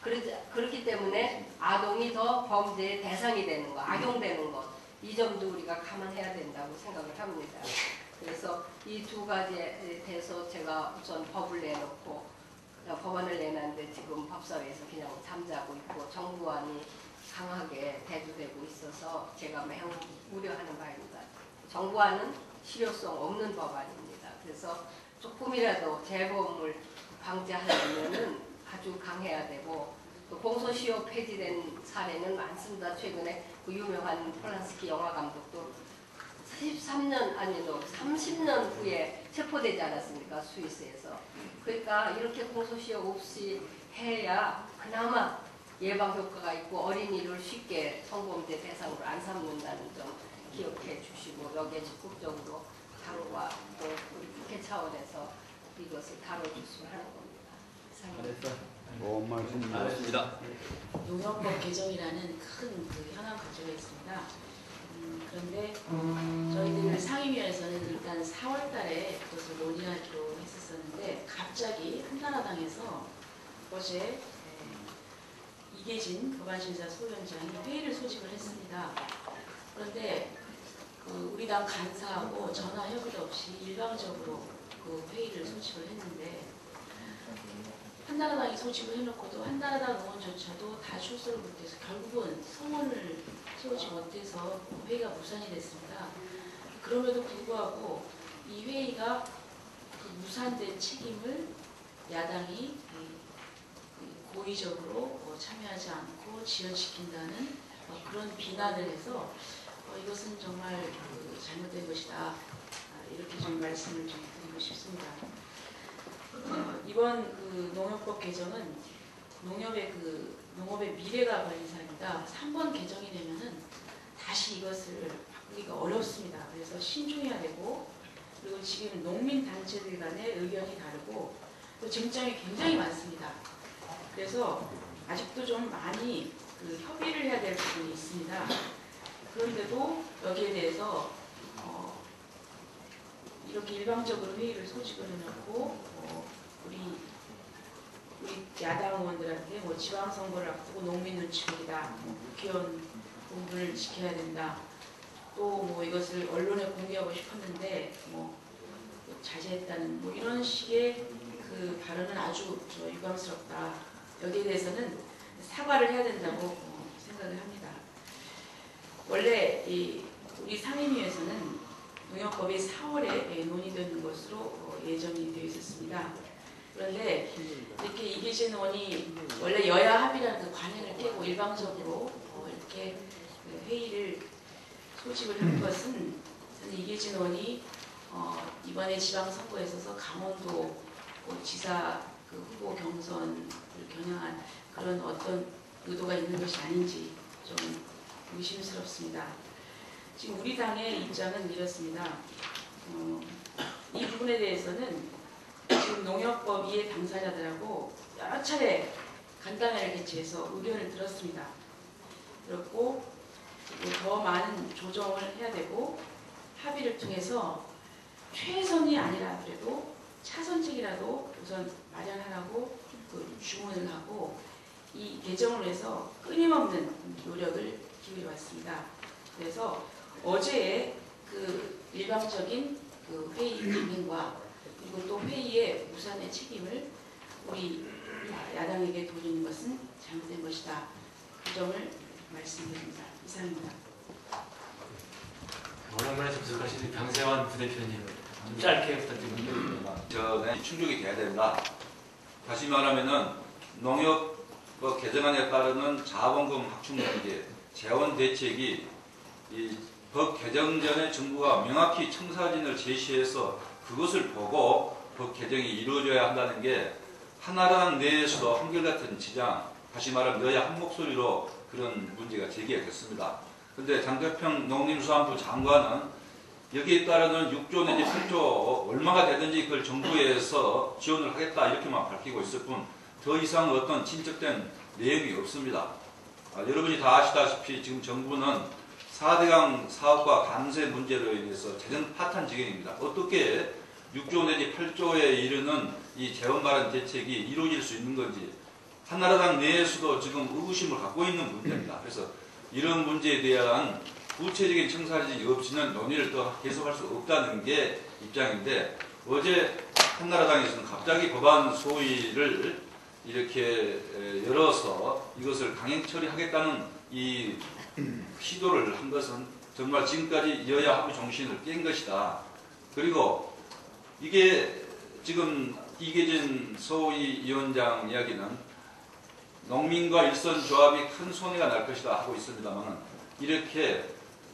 그렇기 때문에 아동이 더 범죄의 대상이 되는 것, 악용되는 것, 이 점도 우리가 감안해야 된다고 생각을 합니다. 그래서 이 두 가지에 대해서 제가 우선 법을 내놓고 법안을 내놨는데 지금 법사위에서 그냥 잠자고 있고 정부안이 강하게 대두되고 있어서 제가 매우 우려하는 바입니다. 정부안은 실효성 없는 법안입니다. 그래서 조금이라도 재범을 방지하려면은 아주 강해야 되고, 또 공소시효 폐지된 사례는 많습니다. 최근에 그 유명한 폴란스키 영화 감독도 30년 후에 체포되지 않았습니까? 스위스에서. 그러니까 이렇게 공소시효 없이 해야 그나마 예방 효과가 있고 어린이를 쉽게 성범죄 대상으로 안 삼는다는 점 기억해 주시고, 여기에 적극적으로 당과 또 우리 국회 차원에서 이것을 다뤄줬으면 하는 겁니다. 좋은 말씀입니다. 농협법 개정이라는 큰 현안 가지고 있습니다. 그런데 저희들 상임위원회에서는 일단 4월 달에 그것을 논의하기로 했었는데, 갑자기 한나라당에서 어제 이계진 법안심사 소위원장이 회의를 소집을 했습니다. 그런데 우리 당 간사하고 전화 협의도 없이 일방적으로 그 회의를 소집을 했는데, 한나라당이 소집을 해놓고도 한나라당 의원조차도 다 출석을 못해서 결국은 성원을 세우지 못해서 회의가 무산이 됐습니다. 그럼에도 불구하고 이 회의가 그 무산된 책임을 야당이 고의적으로 참여하지 않고 지연시킨다는 그런 비난을 해서 이것은 정말 잘못된 것이다, 이렇게 좀 말씀을 좀 드리고 싶습니다. 이번 농협법 개정은 농업의 미래가 걸린 사항입니다. 3번 개정이 되면은 다시 이것을 바꾸기가 어렵습니다. 그래서 신중해야 되고, 그리고 지금 농민 단체들 간의 의견이 다르고 또 쟁점이 굉장히 많습니다. 그래서 아직도 좀 많이 협의를 해야 될 부분이 있습니다. 그런데도 여기에 대해서 이렇게 일방적으로 회의를 소집을 해놓고 우리 야당 의원들한테 지방선거를 앞두고 농민 눈치 보기다, 국회의원 공분을 지켜야 된다, 또 이것을 언론에 공개하고 싶었는데 자제했다는 이런 식의 그 발언은 아주 유감스럽다. 여기에 대해서는 사과를 해야 된다고 생각을 합니다. 원래 우리 상임위에서는 농협법이 4월에 논의되는 것으로 예정이 되어 있었습니다. 그런데 이렇게 이계진 의원이 원래 여야 합의라는 그 관행을 깨고 일방적으로 이렇게 회의를 소집을 한 것은, 저는 이계진 의원이 이번에 지방선거에 있어서 강원도 지사 후보 경선을 겨냥한 그런 어떤 의도가 있는 것이 아닌지 좀 의심스럽습니다. 지금 우리 당의 입장은 이렇습니다. 이 부분에 대해서는 지금 농협법 이해 당사자들하고 여러 차례 간담회를 개최해서 의견을 들었습니다. 그렇고 더 많은 조정을 해야 되고, 합의를 통해서 최선이 아니라 그래도 차선책이라도 우선 마련하라고 주문을 하고, 이 개정을 위해서 끊임없는 노력을 기울여 왔습니다. 그래서 어제의 일방적인 회의 진행과 그리고 또 회의의 무산의 책임을 우리 야당에게 돌리는 것은 잘못된 것이다. 그 점을 말씀드립니다. 이상입니다. 오랜만에 접속하신 강세환 부대표님, 좀 짧게 부탁드립니다. 충족이 돼야 된다. 다시 말하면은 농협법 개정안에 따르는 자본금 확충 문제, 재원 대책이 이 법 개정 전에 정부가 명확히 청사진을 제시해서 그것을 보고 법 개정이 이루어져야 한다는 게 한나라당 내에서도 한결같은 지장, 다시 말하면 여야 한 목소리로 그런 문제가 제기가 됐습니다. 그런데 장대평 농림수산부 장관은 여기에 따르는 6조 내지 8조 얼마가 되든지 그걸 정부에서 지원을 하겠다 이렇게만 밝히고 있을 뿐 더 이상 어떤 진척된 내용이 없습니다. 여러분이 다 아시다시피 지금 정부는 4대강 사업과 관세 문제로 인해서 재정 파탄 지경입니다. 어떻게 6조 내지 8조에 이르는 이 재원 마련 대책이 이루어질 수 있는 건지, 한나라당 내에서도 지금 의구심을 갖고 있는 문제입니다. 그래서 이런 문제에 대한 구체적인 청사진이 없이는 논의를 더 계속할 수 없다는 게 입장인데, 어제 한나라당에서는 갑자기 법안 소위를 이렇게 열어서 이것을 강행 처리하겠다는 이 시도를 한 것은 정말 지금까지 여야 합의 정신을 깬 것이다. 그리고 이게 지금 이계진 소위위원장 이야기는 농민과 일선조합이 큰 손해가 날 것이다 하고 있습니다만, 이렇게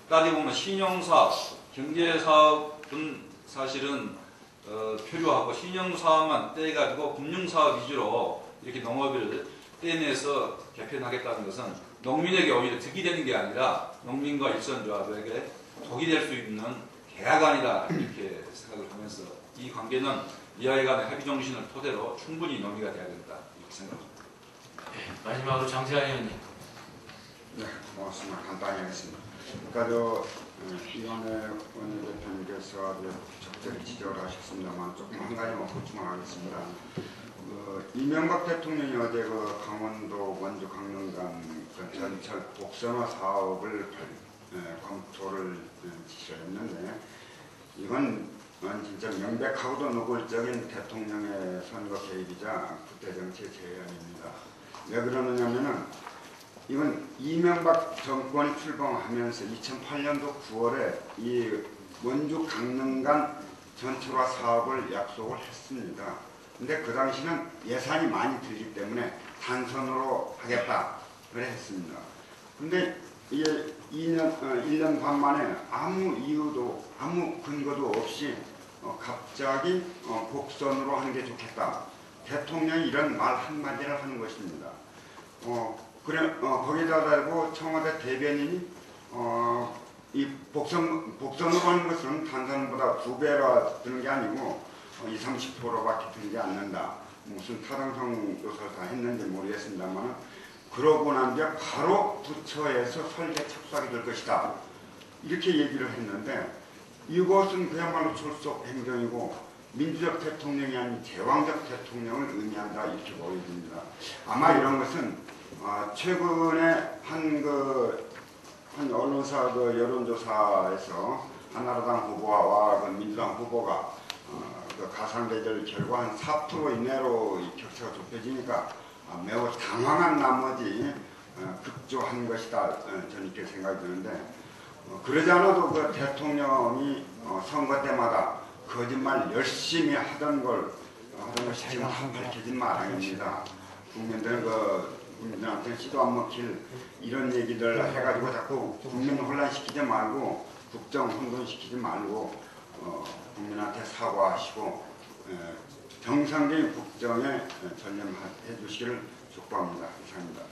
따지고 보면 신용사업, 경제사업은 사실은 표류하고 신용사업만 떼가지고 금융사업 위주로 이렇게 농업을 떼내서 개편하겠다는 것은 농민에게 오히려 득이 되는 게 아니라 농민과 일선조합에게 독이 될 수 있는 계약안이다, 이렇게 생각을 하면서 이 관계는 여야 간의 합의 정신을 토대로 충분히 논의가 돼야 된다, 이렇게 생각합니다. 네, 마지막으로 장세환 의원님. 네, 고맙습니다. 간단히 하겠습니다. 그러니까 이번에 원내대표님께서 적절히 지적을 하셨습니다만 조금 한 가지만 보충을 하겠습니다. 이명박 대통령이 어제 강원도 원주 강릉간 전철 복선화 사업을 검토를 지시를 했는데, 이건 진짜 명백하고도 노골적인 대통령의 선거 개입이자 국대 정치의 제안입니다. 왜 그러느냐면은 이건 이명박 정권이 출범하면서 2008년도 9월에 이 원주 강릉간 전철화 사업을 약속을 했습니다. 근데 그 당시는 예산이 많이 들기 때문에 단선으로 하겠다 그래 했습니다. 근데 이게 1년 반 만에 아무 이유도 아무 근거도 없이 갑자기 복선으로 하는 게 좋겠다. 대통령이 이런 말 한마디를 하는 것입니다. 거기다 달고 청와대 대변인이 이 복선으로 하는 것은 단선보다 2배가 드는 게 아니고 20-30%밖에 들지 않는다. 무슨 타당성 조사를 다 했는지 모르겠습니다만, 그러고 난 뒤에 바로 부처에서 설계 착수하게 될 것이다, 이렇게 얘기를 했는데, 이것은 그야말로 졸속 행정이고 민주적 대통령이 아닌 제왕적 대통령을 의미한다, 이렇게 보여집니다. 아마 이런 것은 최근에 한 언론사 여론조사에서 한나라당 후보와 민주당 후보가 가상대결 결과 한 4% 이내로 이 격차가 좁혀지니까 매우 당황한 나머지 급조한 것이다, 저는 이렇게 생각이 드는데, 그러지 않아도 그 대통령이 선거 때마다 거짓말 열심히 하던 것이 지금 밝혀진 마당입니다. 국민들한테 시도 안 먹힐 이런 얘기들 해가지고 자꾸 국민 혼란시키지 말고, 국정 혼돈시키지 말고 국민한테 사과하시고 정상적인 국정에 전념해 주시기를 촉구합니다. 이상입니다.